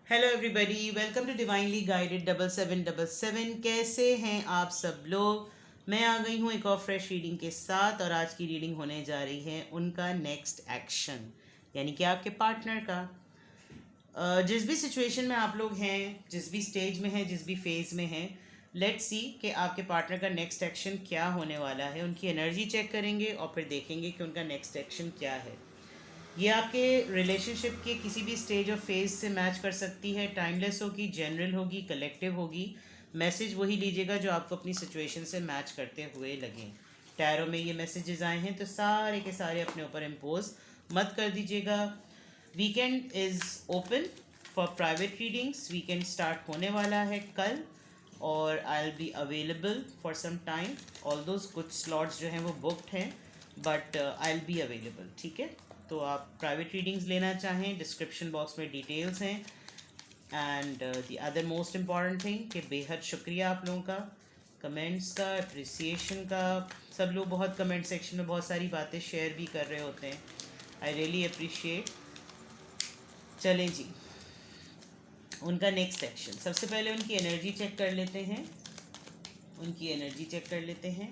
Hello everybody, welcome to divinely guided 7777। कैसे हैं आप सब लोग। मैं आ गई हूँ एक और फ्रेश रीडिंग के साथ और आज की रीडिंग होने जा रही है उनका नेक्स्ट एक्शन, यानी कि आपके पार्टनर का। जिस भी सिचुएशन में आप लोग हैं, जिस भी स्टेज में हैं, जिस भी फेज़ में हैं, लेट्स सी कि आपके पार्टनर का नेक्स्ट एक्शन क्या होने वाला है। उनकी एनर्जी चेक करेंगे और फिर देखेंगे कि उनका नेक्स्ट एक्शन क्या है। ये आपके रिलेशनशिप के किसी भी स्टेज और फेज से मैच कर सकती है। टाइमलेस होगी, जनरल होगी, कलेक्टिव होगी। मैसेज वही लीजिएगा जो आपको अपनी सिचुएशन से मैच करते हुए लगें। टैरो में ये मैसेजेस आए हैं तो सारे के सारे अपने ऊपर इम्पोज मत कर दीजिएगा। Weekend is open for private readings. Weekend start होने वाला है कल और I will be available for some time. All those कुछ स्लॉट्स जो हैं वो बुकड हैं, but I will be available. ठीक है, तो आप प्राइवेट रीडिंग्स लेना चाहें, डिस्क्रिप्शन बॉक्स में डिटेल्स हैं। And the other most important thing कि बेहद शुक्रिया आप लोगों का, कमेंट्स का, अप्रिसिएशन का। सब लोग बहुत कमेंट सेक्शन में बहुत सारी बातें शेयर भी कर रहे होते हैं। I really appreciate. चलें जी, उनका नेक्स्ट एक्शन। सबसे पहले उनकी एनर्जी चेक कर लेते हैं। उनकी एनर्जी चेक कर लेते हैं।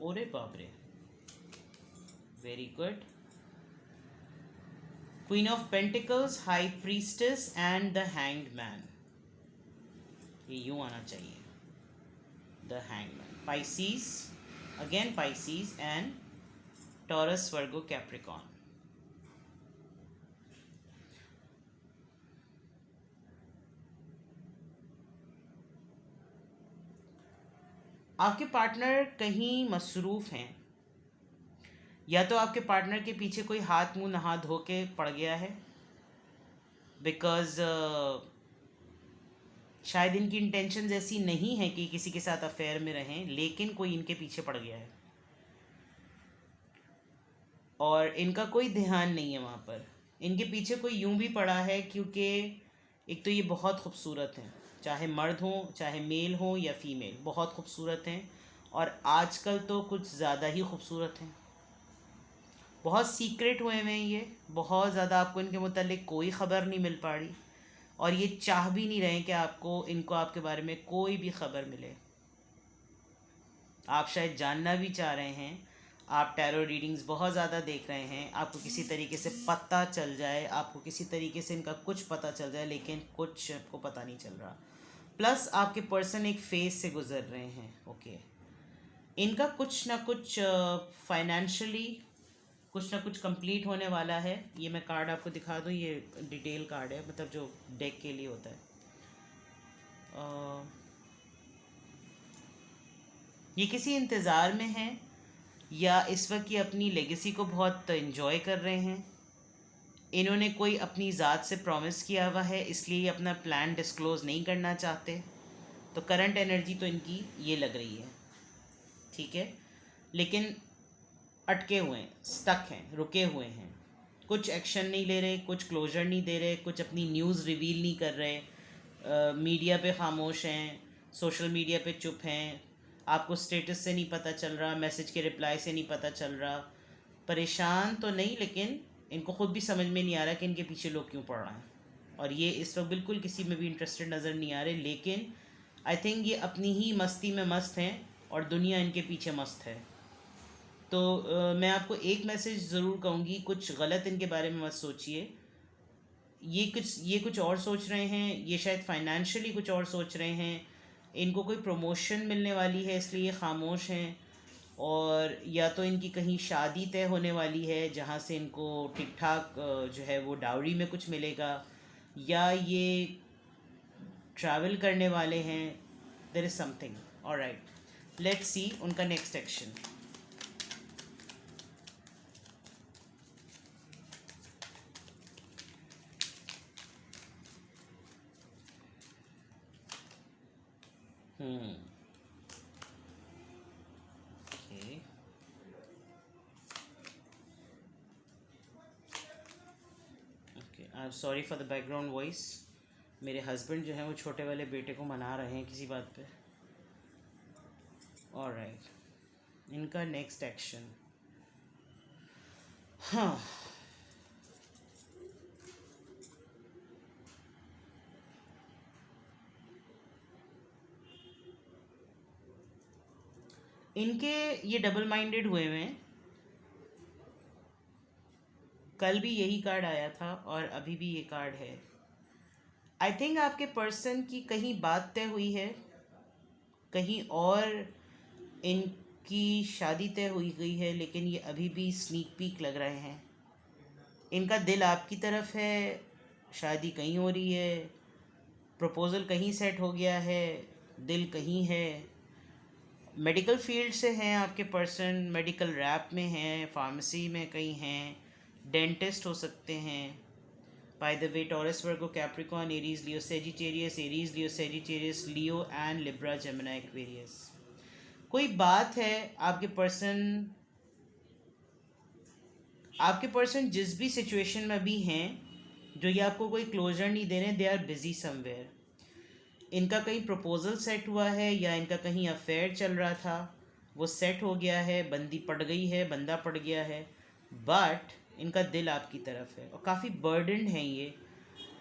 ओरे बाप रे, very good. Queen of Pentacles, High Priestess and the Hanged Man। ये यूं आना चाहिए, the Hanged Man। Pisces, again Pisces and Taurus, Virgo, Capricorn। आपके पार्टनर कहीं मसरूफ़ हैं, या तो आपके पार्टनर के पीछे कोई हाथ मुंह नहा धो के पड़ गया है, बिकॉज शायद इनकी इंटेंशन ऐसी नहीं है कि किसी के साथ अफेयर में रहें, लेकिन कोई इनके पीछे पड़ गया है और इनका कोई ध्यान नहीं है वहाँ पर। इनके पीछे कोई यूं भी पड़ा है क्योंकि एक तो ये बहुत खूबसूरत हैं, चाहे मर्द हों चाहे मेल हो या फीमेल, बहुत खूबसूरत हैं और आजकल तो कुछ ज़्यादा ही खूबसूरत हैं। बहुत सीक्रेट हुए हैं ये, बहुत ज़्यादा आपको इनके मुतालिक कोई ख़बर नहीं मिल पा रही और ये चाह भी नहीं रहे कि आपको इनको आपके बारे में कोई भी ख़बर मिले। आप शायद जानना भी चाह रहे हैं, आप टैरो रीडिंग्स बहुत ज़्यादा देख रहे हैं, आपको किसी तरीके से पता चल जाए, आपको किसी तरीके से इनका कुछ पता चल जाए, लेकिन कुछ आपको पता नहीं चल रहा। प्लस आपके पर्सन एक फेज से गुजर रहे हैं। ओके, इनका कुछ ना कुछ फाइनेंशियली कुछ ना कुछ कंप्लीट होने वाला है। ये मैं कार्ड आपको दिखा दूँ, ये डिटेल कार्ड है, मतलब जो डेक के लिए होता है। ये किसी इंतज़ार में हैं या इस वक्त ये अपनी लेगेसी को बहुत इन्जॉय कर रहे हैं। इन्होंने कोई अपनी ज़ात से प्रॉमिस किया हुआ है, इसलिए ये अपना प्लान डिस्क्लोज़ नहीं करना चाहते। तो करंट एनर्जी तो इनकी ये लग रही है, ठीक है, लेकिन अटके हुए हैं, स्टक हैं, रुके हुए हैं। कुछ एक्शन नहीं ले रहे, कुछ क्लोजर नहीं दे रहे, कुछ अपनी न्यूज़ रिवील नहीं कर रहे, मीडिया पे खामोश हैं, सोशल मीडिया पे चुप हैं, आपको स्टेटस से नहीं पता चल रहा, मैसेज के रिप्लाई से नहीं पता चल रहा। परेशान तो नहीं, लेकिन इनको ख़ुद भी समझ में नहीं आ रहा कि इनके पीछे लोग क्यों पड़ रहे हैं और ये इस वक्त बिल्कुल किसी में भी इंटरेस्टेड नज़र नहीं आ रहे। लेकिन आई थिंक ये अपनी ही मस्ती में मस्त हैं और दुनिया इनके पीछे मस्त है। तो मैं आपको एक मैसेज ज़रूर कहूँगी, कुछ गलत इनके बारे में मत सोचिए। ये कुछ और सोच रहे हैं, ये शायद फाइनेंशियली कुछ और सोच रहे हैं, इनको कोई प्रमोशन मिलने वाली है इसलिए ये खामोश हैं, और या तो इनकी कहीं शादी तय होने वाली है जहाँ से इनको ठीक ठाक जो है वो डाउरी में कुछ मिलेगा, या ये ट्रैवल करने वाले हैं। There is something. Alright, let's see उनका next action. Okay, I am sorry for the background voice. मेरे हस्बैंड जो है वो छोटे वाले बेटे को मना रहे हैं किसी बात पे। ऑलराइट, इनका नेक्स्ट एक्शन। हाँ, इनके ये डबल माइंडेड हुए हैं। कल भी यही कार्ड आया था और अभी भी ये कार्ड है। आई थिंक आपके पर्सन की कहीं बात तय हुई है, कहीं और इनकी शादी तय हुई गई है, लेकिन ये अभी भी स्नीक पीक लग रहे हैं। इनका दिल आपकी तरफ है, शादी कहीं हो रही है, प्रपोज़ल कहीं सेट हो गया है, दिल कहीं है। मेडिकल फील्ड से हैं आपके पर्सन, मेडिकल रैप में हैं, फार्मेसी में कहीं हैं, डेंटिस्ट हो सकते हैं। By the way taurus, Virgo, Capricorn, Aries, Leo, Sagittarius, Aries, Leo, Sagittarius, Leo and Libra, Gemini, Aquarius. कोई बात है आपके पर्सन जिस भी सिचुएशन में भी हैं, जो ये आपको कोई क्लोजर नहीं दे रहे, दे आर बिजी समवेयर। इनका कहीं प्रपोज़ल सेट हुआ है या इनका कहीं अफेयर चल रहा था, वो सेट हो गया है, बंदी पड़ गई है, बंदा पड़ गया है, बट इनका दिल आपकी तरफ है और काफ़ी बर्डनड हैं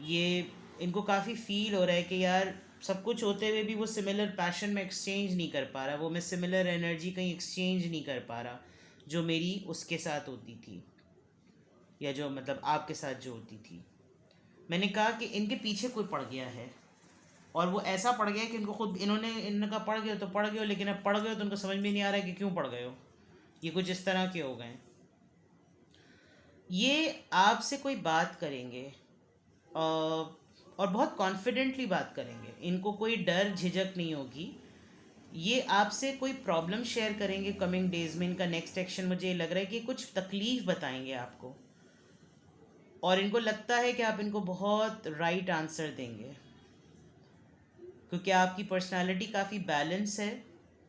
ये इनको काफ़ी फील हो रहा है कि यार सब कुछ होते हुए भी वो सिमिलर पैशन में एक्सचेंज नहीं कर पा रहा, वो मैं सिमिलर एनर्जी कहीं एक्सचेंज नहीं कर पा रहा जो मेरी उसके साथ होती थी, या जो मतलब आपके साथ जो होती थी। मैंने कहा कि इनके पीछे कोई पड़ गया है, और वो ऐसा पड़ गया कि इनको खुद इन्होंने कहा पड़ गए तो पड़ गए हो, लेकिन अब पड़ गए हो तो उनको समझ में नहीं आ रहा है कि क्यों पड़ गए हो। ये कुछ इस तरह के हो गए। ये आपसे कोई बात करेंगे और बहुत कॉन्फिडेंटली बात करेंगे, इनको कोई डर झिझक नहीं होगी। ये आपसे कोई प्रॉब्लम शेयर करेंगे कमिंग डेज में। इनका नेक्स्ट एक्शन मुझे लग रहा है कि कुछ तकलीफ़ बताएंगे आपको, और इनको लगता है कि आप इनको बहुत राइट आंसर देंगे, क्योंकि आपकी पर्सनालिटी काफ़ी बैलेंस है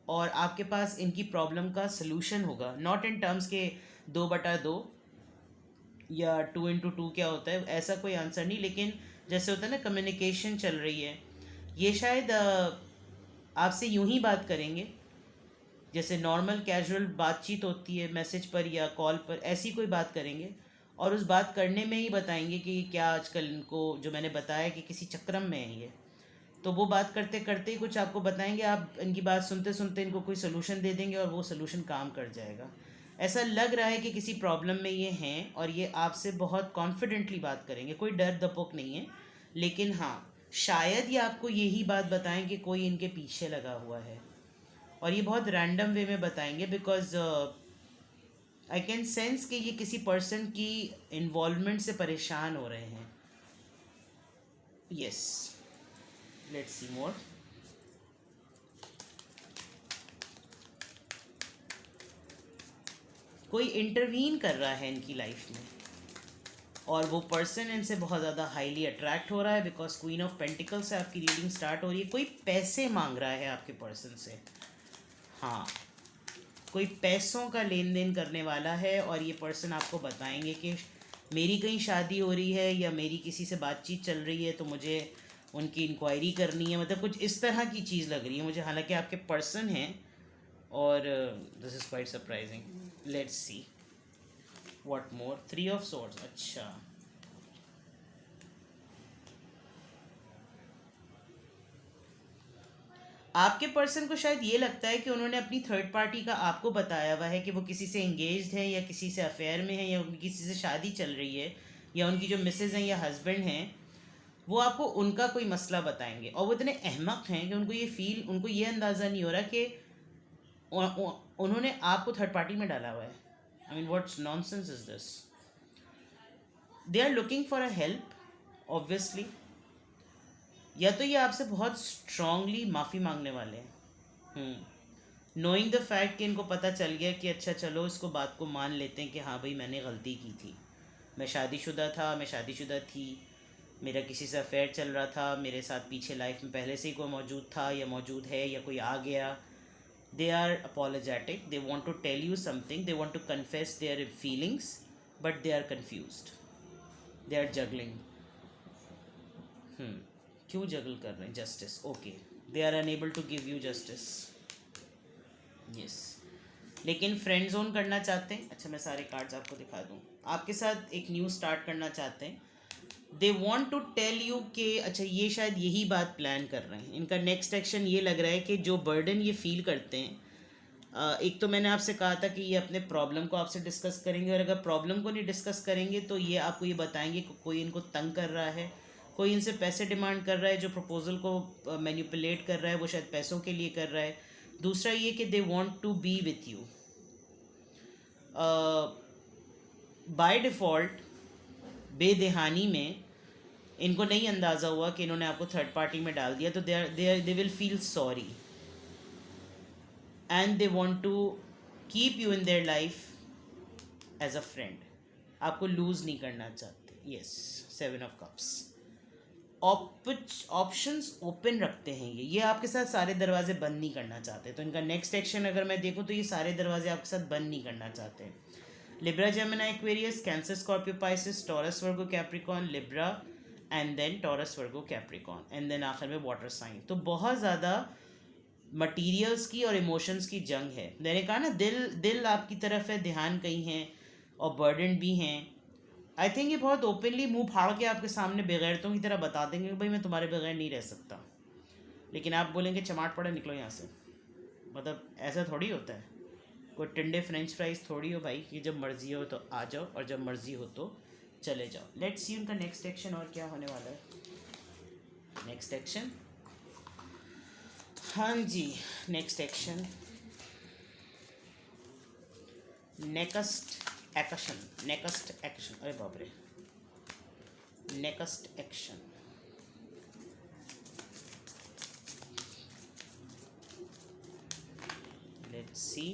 और आपके पास इनकी प्रॉब्लम का सलूशन होगा। नॉट इन टर्म्स के 2/2 या 2x2 क्या होता है, ऐसा कोई आंसर नहीं, लेकिन जैसे होता है ना कम्युनिकेशन चल रही है, ये शायद आपसे यूं ही बात करेंगे जैसे नॉर्मल कैजुअल बातचीत होती है मैसेज पर या कॉल पर, ऐसी कोई बात करेंगे, और उस बात करने में ही बताएंगे कि क्या आजकल इनको जो मैंने बताया कि किसी चक्रम में है ये, तो वो बात करते करते ही कुछ आपको बताएंगे, आप इनकी बात सुनते सुनते इनको कोई सोल्यूशन दे देंगे और वो सोल्यूशन काम कर जाएगा। ऐसा लग रहा है कि किसी प्रॉब्लम में ये हैं और ये आपसे बहुत कॉन्फिडेंटली बात करेंगे, कोई डर दपोक नहीं है, लेकिन हाँ शायद ये आपको यही बात बताएं कि कोई इनके पीछे लगा हुआ है, और ये बहुत रैंडम वे में बताएंगे बिकॉज आई कैन सेंस कि ये किसी पर्सन की इन्वॉल्वमेंट से परेशान हो रहे हैं। यस, लेट्स सी मोर। कोई इंटरवीन कर रहा है इनकी लाइफ में, और वो पर्सन इनसे बहुत ज़्यादा हाईली अट्रैक्ट हो रहा है बिकॉज क्वीन ऑफ पेंटिकल से आपकी रीडिंग स्टार्ट हो रही है। कोई पैसे मांग रहा है आपके पर्सन से, हाँ कोई पैसों का लेन देन करने वाला है, और ये पर्सन आपको बताएंगे कि मेरी कहीं शादी हो रही है या मेरी किसी से बातचीत चल रही है तो मुझे उनकी इंक्वायरी करनी है, मतलब कुछ इस तरह की चीज़ लग रही है मुझे, हालांकि आपके पर्सन हैं। और this is quite surprising. Let's see what more. 3 of swords, अच्छा आपके पर्सन को शायद ये लगता है कि उन्होंने अपनी थर्ड पार्टी का आपको बताया हुआ है कि वो किसी से एंगेज्ड है या किसी से अफेयर में है या उनकी किसी से शादी चल रही है, या उनकी जो मिसेज हैं या हस्बैंड हैं वो आपको उनका कोई मसला बताएंगे, और वो इतने अहमक हैं कि उनको ये अंदाज़ा नहीं हो रहा कि उन्होंने आपको थर्ड पार्टी में डाला हुआ है। I mean what's nonsense is this. They are looking for a help obviously, या तो ये आपसे बहुत स्ट्रांगली माफ़ी मांगने वाले हैं, नोइंग द फैक्ट कि इनको पता चल गया कि अच्छा चलो इसको बात को मान लेते हैं कि हाँ भाई मैंने गलती की थी, मैं शादीशुदा था, मैं शादीशुदा थी, मेरा किसी से अफेयर चल रहा था, मेरे साथ पीछे लाइफ में पहले से ही कोई मौजूद था या मौजूद है या कोई आ गया। They are apologetic, they want to tell you something, they want to confess their feelings, but they are confused, they are juggling. क्यों जगल कर रहे हैं? Justice, okay, they are unable to give you justice, yes, लेकिन friend zone करना चाहते हैं। अच्छा मैं सारे कार्ड्स आपको दिखा दूँ, आपके साथ एक न्यू स्टार्ट करना चाहते हैं। They want to tell you कि अच्छा ये शायद यही बात प्लान कर रहे हैं। इनका नेक्स्ट एक्शन ये लग रहा है कि जो बर्डन ये फील करते हैं एक तो मैंने आपसे कहा था कि ये अपने प्रॉब्लम को आपसे डिस्कस करेंगे, और अगर प्रॉब्लम को नहीं डिस्कस करेंगे तो ये आपको ये बताएंगे कि कोई इनको तंग कर रहा है, कोई इनसे पैसे डिमांड कर रहा है, जो प्रपोजल को मैनिपुलेट कर रहा है वो शायद पैसों के लिए कर रहा है। दूसरा ये कि they want to be with you. By default बेदहानी में इनको नहीं अंदाज़ा हुआ कि इन्होंने आपको थर्ड पार्टी में डाल दिया, तो they will feel sorry and they want to keep you in their life as a friend. आपको लूज़ नहीं करना चाहते। Yes, 7 of Cups। Options open रखते हैं ये आपके साथ सारे दरवाजे बंद नहीं करना चाहते। तो इनका नेक्स्ट एक्शन अगर मैं देखूं तो ये सारे दरवाजे आपके साथ बंद नहीं करना चाहते हैं। Libra, Gemini, Aquarius, Cancer, Scorpio, Pisces, Taurus, Virgo, Capricorn, Libra and then Taurus, Virgo, Capricorn and then आखिर में वाटर साइन। तो बहुत ज़्यादा मटीरियल्स की और इमोशंस की जंग है। मैंने कहा ना, दिल आपकी तरफ है, ध्यान कहीं है और बर्डन भी हैं। आई थिंक ये बहुत ओपनली मुंह फाड़ के आपके सामने बेगैरतों की तरह बता देंगे कि भाई मैं तुम्हारे बगैर नहीं रह सकता, लेकिन आप बोलेंगे चमाट पड़े निकलो यहाँ से। मतलब ऐसा थोड़ी होता है, कोई टिंडे फ्रेंच फ्राइज थोड़ी हो भाई कि जब मर्जी हो तो आ जाओ और जब मर्जी हो तो चले जाओ। लेट्स सी उनका नेक्स्ट एक्शन और क्या होने वाला है। नेक्स्ट एक्शन, हाँ जी, नेक्स्ट एक्शन, नेक्स्ट एक्शन, अरे बाप रे, next action. Let's see,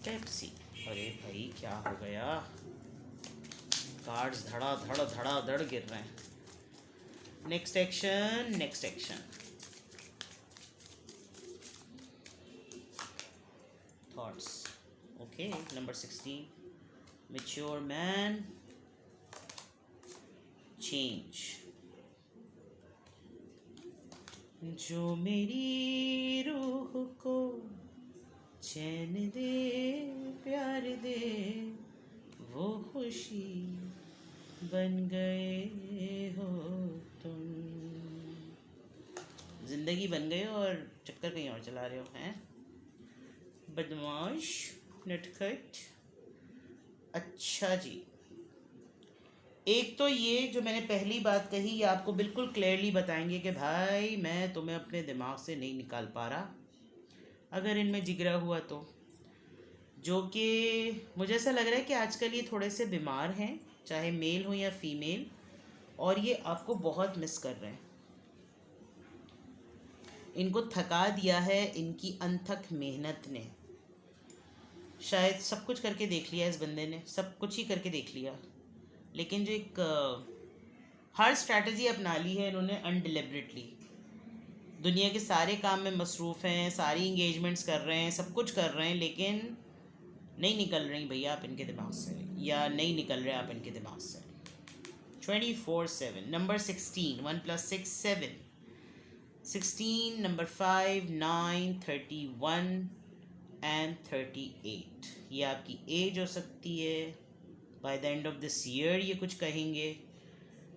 Pepsi. अरे भाई क्या हो गया, कार्ड्स धड़ा धड़ गिर रहे हैं। Next action, thoughts. Okay, number 16, mature man, change. जो मेरी रूह को चैन दे, प्यार दे, वो खुशी बन गए हो तुम। जिंदगी बन गए और चक्कर कहीं और चला रहे हो, हैं बदमाश, नटखट। अच्छा जी, एक तो ये जो मैंने पहली बात कही, ये आपको बिल्कुल क्लियरली बताएंगे कि भाई मैं तुम्हें अपने दिमाग से नहीं निकाल पा रहा, अगर इनमें जिगरा हुआ तो। जो कि मुझे ऐसा लग रहा है कि आजकल ये थोड़े से बीमार हैं, चाहे मेल हो या फीमेल, और ये आपको बहुत मिस कर रहे हैं। इनको थका दिया है इनकी अनथक मेहनत ने। शायद सब कुछ करके देख लिया इस बंदे ने, सब कुछ ही करके देख लिया, लेकिन जो एक हर स्ट्रैटेजी अपना ली है इन्होंने अनडिलिबरेटली। दुनिया के सारे काम में मसरूफ़ हैं, सारी इंगेजमेंट्स कर रहे हैं, सब कुछ कर रहे हैं, लेकिन नहीं निकल रही भैया आप इनके दिमाग से, या नहीं निकल रहे आप इनके दिमाग से। 24/7। Number 16, 1 + 6 7, 16, number 5, 9, 31 and 38। ये आपकी एज हो सकती है। By the end of this year ये कुछ कहेंगे,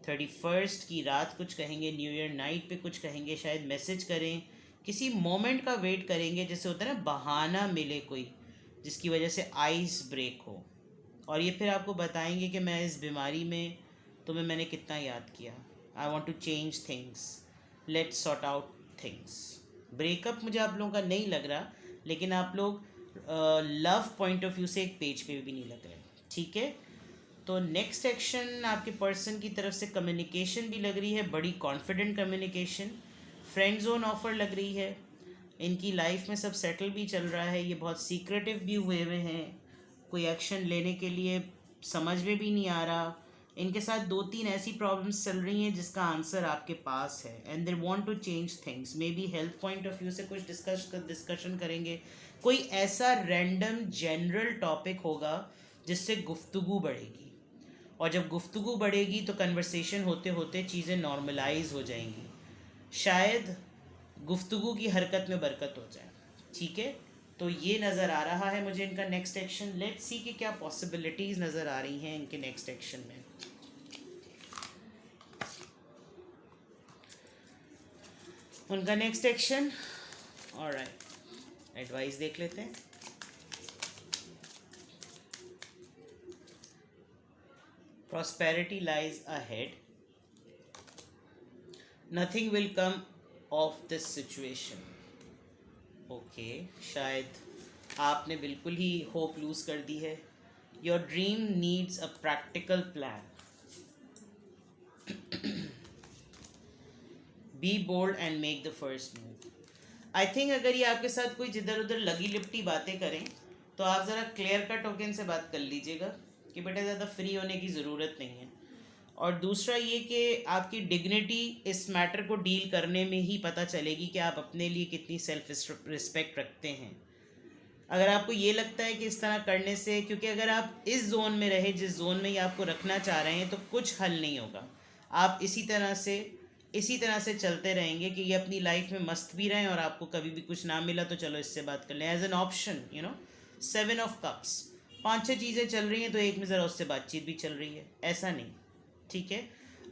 31st की रात कुछ कहेंगे, न्यू ईयर नाइट पे कुछ कहेंगे, शायद मैसेज करें, किसी मोमेंट का वेट करेंगे, जैसे होता है ना बहाना मिले कोई जिसकी वजह से आइस ब्रेक हो, और ये फिर आपको बताएंगे कि मैं इस बीमारी में तुम्हें मैंने कितना याद किया। I want to change things, let's sort out things. Breakup मुझे आप लोगों का नहीं लग रहा, लेकिन आप लोग लव पॉइंट ऑफ व्यू से एक पेज पे भी नहीं लग रहे, ठीक है। तो नेक्स्ट एक्शन आपके पर्सन की तरफ से कम्युनिकेशन भी लग रही है, बड़ी confident communication. Friend zone offer लग रही है, इनकी लाइफ में सब सेटल भी चल रहा है, ये बहुत सीक्रेटिव भी हुए हैं, कोई एक्शन लेने के लिए समझ में भी नहीं आ रहा। इनके साथ 2-3 ऐसी प्रॉब्लम्स चल रही हैं जिसका आंसर आपके पास है, and they want to change things. May be health point of view से कुछ डिस्कशन करेंगे, कोई ऐसा रैंडम जनरल टॉपिक होगा जिससे गुफ्तगू बढ़ेगी, और जब गुफ्तगू बढ़ेगी तो कन्वर्सेशन होते होते चीज़ें नॉर्मलाइज हो जाएंगी, शायद गुफ्तगू की हरकत में बरकत हो जाए, ठीक है। तो ये नज़र आ रहा है मुझे इनका नेक्स्ट एक्शन। लेट्स सी कि क्या पॉसिबिलिटीज़ नज़र आ रही हैं इनके नेक्स्ट एक्शन में। उनका नेक्स्ट एक्शन, ऑलराइट, एडवाइस देख लेते हैं। Prosperity lies ahead, nothing will come of this situation. Okay, शायद आपने बिल्कुल ही होप लूज कर दी है। Your dream needs a practical plan, be bold and make the first move. I think अगर ये आपके साथ कोई जिधर उधर लगी लिपटी बातें करें तो आप ज़रा क्लियर कट होकर इनसे बात कर लीजिएगा कि बेटा ज़्यादा फ्री होने की ज़रूरत नहीं है। और दूसरा ये कि आपकी डिग्निटी इस मैटर को डील करने में ही पता चलेगी कि आप अपने लिए कितनी सेल्फ रिस्पेक्ट रखते हैं। अगर आपको ये लगता है कि इस तरह करने से, क्योंकि अगर आप इस जोन में रहे जिस जोन में ये आपको रखना चाह रहे हैं तो कुछ हल नहीं होगा। आप इसी तरह से चलते रहेंगे कि ये अपनी लाइफ में मस्त भी रहें और आपको कभी भी कुछ ना मिला तो चलो इससे बात कर लें, as an option, 7 of cups, 5-6 चीज़ें चल रही हैं तो एक में ज़रा उससे बातचीत भी चल रही है, ऐसा नहीं। ठीक है,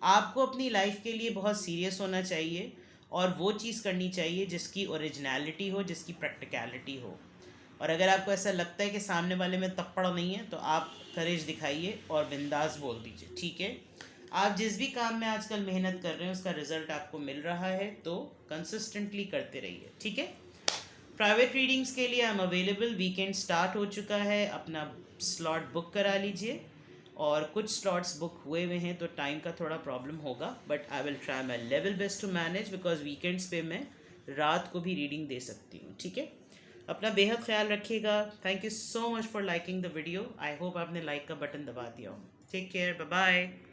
आपको अपनी लाइफ के लिए बहुत सीरियस होना चाहिए और वो चीज़ करनी चाहिए जिसकी ओरिजिनलिटी हो, जिसकी प्रैक्टिकलिटी हो। और अगर आपको ऐसा लगता है कि सामने वाले में तप्पड़ नहीं है तो आप करेज दिखाइए और बिंदास बोल दीजिए। ठीक है, आप जिस भी काम में आजकल मेहनत कर रहे हैं उसका रिजल्ट आपको मिल रहा है तो कंसिस्टेंटली करते रहिए। ठीक है, प्राइवेट रीडिंग्स के लिए I am available, weekend start हो चुका है, अपना स्लॉट बुक करा लीजिए। और कुछ स्लॉट्स बुक हुए हैं तो टाइम का थोड़ा प्रॉब्लम होगा, but I will try my level best to manage, because weekends पे मैं रात को भी रीडिंग दे सकती हूँ। ठीक है, अपना बेहद ख्याल रखिएगा। Thank you so much for liking the video. I hope आपने लाइक का बटन दबा दिया हो। Take care, bye bye.